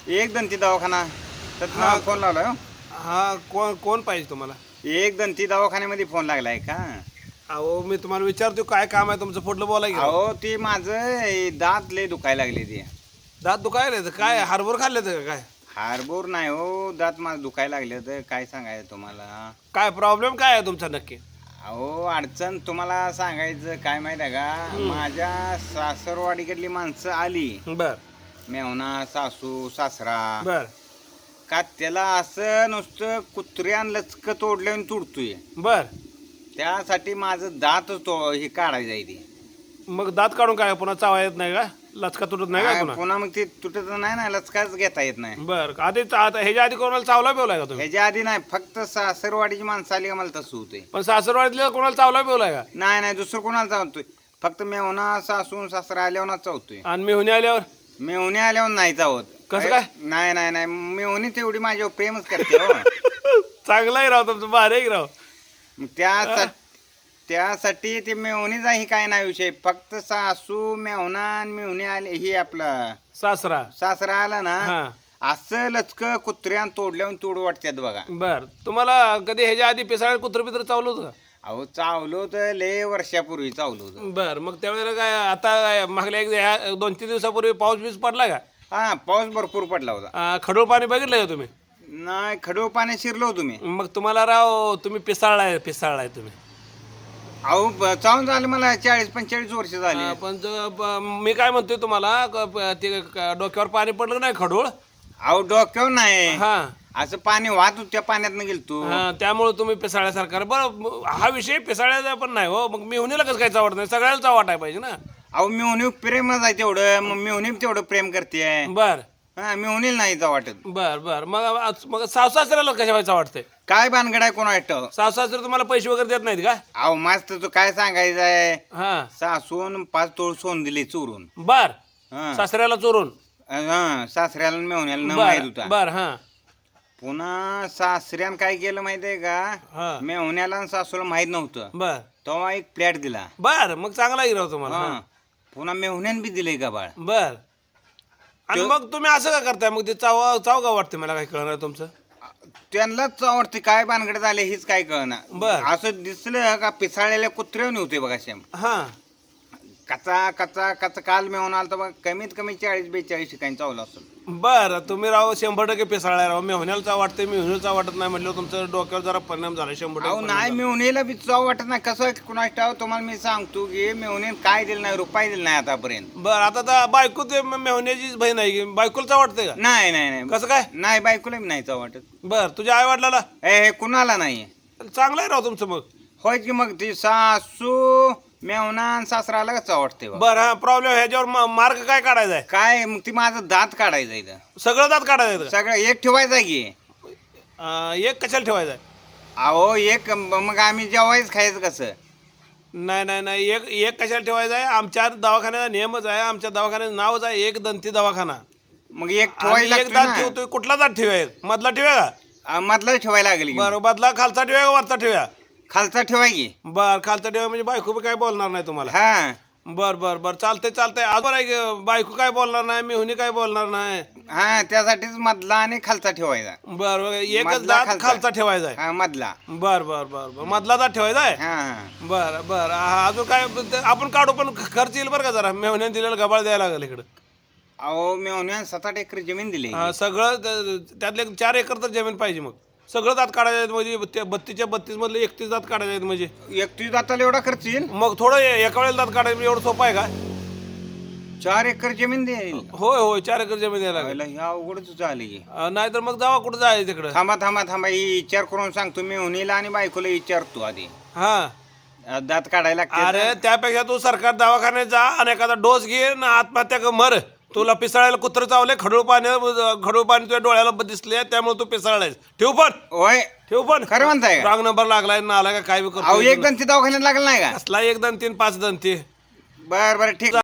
एक दंती दवाखाना त्यात हा. फोन लावलाय हो. हा, कोण कोण पाहिजे तुम्हाला? एक दंती दवाखान्यामध्ये फोन लागलाय का? अहो, मी तुम्हाला विचारतो काय काम आहे तुमचं, पुढलं बोला की राव. अहो ती माझं दात लय दुखायला लागले ती. दात दुखायला येतं काय? हरभर खाल्ले का काय? हारबोर नाही हो, दात माझं दुखायला लागले तर काय सांगायचं तुम्हाला. काय प्रॉब्लेम काय आहे तुमचा नक्की? अहो अडचण तुम्हाला सांगायचं काय माहिती आहे का, माझ्या सासरवाडीकडली माणसं आली, बर मेवना सासू सासरा, बर का त्याला असं नुसतं कुत्र्यान लचक तोडल्याने तुडतोय. बर. त्यासाठी माझं दात तो हे काढायचं आहे ते. मग दात काढून काय पुन्हा चावा येत नाही का? लचका तुटत नाही का काय पुन्हा? पुन्हा मग ते तुटत नाही ना, लचकाच घेता येत नाही. बर. आधी आता ह्याच्या आधी कोणाला चावला बिवलाय का तुम्ही? ह्याच्या आधी नाही, फक्त सासरवाडीची माणसं आली का मला तसं होतंय. पण सासरवाडीतल्या कोणाला चावला बिवलाय का? नाही नाही, दुसरं कोणाला चावतोय, फक्त मेवना सासून सासरा आल्यावर चावतोय. आणि मेहुणे आल्यावर मेवणी आल्यावर नाही चावत. कसं काय? नाही नाही नाही, मेवणी तेवढी माझ्यावर प्रेमच करते हो. चांगला आहे राव तुमचं, भारी आहे की राव. मग त्यासाठी ते मेवणीचा ही काय नाही विषय, फक्त सासू मेवना आणि मेवणी आले ही आपला सासरा. सासरा आला ना, हा. असं लचक कुत्र्यान तोडल्यावर तोड वाटतात बघा. बर. तुम्हाला कधी ह्याच्या आधी पिसाळ कुत्र बित्र चावलं होतं का? अहो चावलो तर लय वर्षापूर्वी चावलो होतं. बर. मग त्यावेळेला काय आता काय मागल्या एक 2-3 दिवसापूर्वी पाऊस बीस पडला का? हा, पाऊस भरपूर पडला होता. खडूळ पाणी बघितलं का तुम्ही? नाही, खडू पाण्यात शिरलो तुम्ही. मग तुम्हाला राव तुम्ही पिसाळलाय तुम्ही. अहो चावून झालं मला 40-45 वर्ष झाली. पण मी काय म्हणतोय तुम्हाला ते डोक्यावर पाणी पडलं नाही खडूळ? अहो डोक्यावर नाही, हा असं पाणी वाहत होतं, त्या पाण्यात गेलतो. हा, त्यामुळे तुम्ही पिसाळ्यासारखा. बरं, हा विषय पिसाळ्याचा पण नाही हो. मग मेहुणीला कसं काय चावत नाही? सगळ्याला चावटाय पाहिजे ना. अहो मेहुणी प्रेमच आहे तेवढं, मग मेहुणी तेवढं प्रेम करते. बर हा, मेहुणीला नाही वाटत. बर बर. मग सासू-सासऱ्याला कशा व्हायचं वाटतंय? काय भानगड आहे कोण वाटत. सासू-सासरे तुम्हाला पैसे वगैरे देत नाहीत का? अहो मास्तर तू काय सांगायचं आहे, हा. सासून 5 तोळ सोन दिली चोरून. बर. हा. सासऱ्याला चोरून? हा, सासऱ्याला मेहुण्याला न बर माहित होता. बर. हा पुन्हा सासऱ्यानं काय केलं माहितीये का, हा. मेहुण्याला आणि सासूला माहित नव्हतं, बर तेव्हा एक प्लॅट दिला. बर. मग चांगला राव तुम्हाला. हा. पुन्हा मेहुण्यानं बी दिलंय का बाळ. बर. आणि मग तुम्ही असं का करताय? मग ते चाव का वाटते मला, काय कळणार तुमचं? त्यांनाच आवडते काय भानगड झाले हीच काय कळना. बर. असं दिसलं का पिसाळलेल्या कुत्र्यावर होते बघा शेम. हा. कचा कचा कचा काल मेहून आला तर बघ, कमीत कमी 40-42 ठिकाणी चावलं असेल. बर. तुम्ही राव 100% पिसाळलाय राव. मेहुण्याला वाटते, मेहुणीचा वाटत नाही म्हटलं, तुमचं डोक्यावर जरा परिणाम झाला. 100% अहो नाही, मेहुणीला बी चाव वाटत नाही. कसं कुणास ठाव, तुम्हाला मी सांगतो की मेहुणीने काय दिलं नाही, रुपये दिलं नाही आतापर्यंत. बर. आता तर बायको ते मेहुण्याची बहीण आहे की, बायकोला वाटतंय का? नाही नाही नाही, कसं काय? नाही बायकोला बी नाही चाव वाटत. बर. तुझ्या आई वडिलाला? हे कुणाला नाही. चांगलं आहे राव तुमचं मग. होय की मग ती सासू मेहुणा आणि सासराला कसं आवडते बा. बर. हा, प्रॉब्लेम ह्याच्यावर मार्ग काय काढायचा आहे? काय मग ती माझं दात काढायचं इथं. सगळं दात काढायचं आहे सगळं एक ठेवायचं की. का? एक कशाला ठेवायचा आहे? अहो एक मग आम्ही जेवायच खायचं कसं. नाही नाही नाही, एक कशाला ठेवायचा आहे? आमच्या दवाखान्याचा नियमच आहे, आमच्या दवाखान्याचं नावच आहे एक दंती दवाखाना. मग एक आणि ठेवायला एक दात ठेवतोय. कुठला दात ठेवूया? मधला ठेवूया का? मधलं ठेवायला लागेल की. बरं. मधला खालचा ठेवूया का वरचा ठेवूया? खालचा ठेवाय की. बर. खालचा ठेवूया म्हणजे बायको बी काय बोलणार नाही तुम्हाला. हा बर बर बर. चालतंय. आज बरं आहे की बायको काय बोलणार नाही, मेहुणी काय बोलणार नाही. हा, त्यासाठीच मधला आणि खालचा ठेवायचा. बर. एकच मधला दात खालचा. खालचा ठेवायचा आहे. हा मधला. बर बर बर बर. मधला दात ठेवायचा आहे. हा बर बर. अजून काय आपण काढू, पण खर्च येईल बरं का जरा. मेहुण्याने दिलेलं गबाळ द्यायला लागेल इकडं. अहो मेहुण्यानं 7-8 एकर जमीन दिली. सगळं त्यातले 4 एकर तर जमीन पाहिजे. मग सगळं दात काढायचं आहेत म्हणजे 32 मधले 31 दात काढायचे आहेत म्हणजे. 31 दाताला एवढा खर्च येईल. मग थोडं एका वेळेला दात काढायचं एवढं सोपं आहे का? 4 एकर जमीन देईल. होय होय, 4 एकर जमीन द्यायला लागेल. ह्या अवघडच झाली की. नाहीतर मग जावा कुठं जायचं तिकडं. थांबा ही विचार करून सांगतो. मेहुणीला आणि बायकोला विचारतो आधी. हा. दात काढायला लागते. अरे त्यापेक्षा तू सरकार दवाखान्यात जा आणि एखादा डोस घे ना, आत्महत्या कर, मर. तुला पिसाळायला कुत्र चावले, खडूळ पाणी तुझ्या डोळ्याला दिसले, त्यामुळे तू पिसाळायस. ठेव पण खरं म्हणताय का? रॉंग नंबर लागलाय ना, आला का काय बी अहो करतो. एक दंती दवाखान्यात लागला नाही का? असला 1 2 3 5 दंती. बरं ठीक.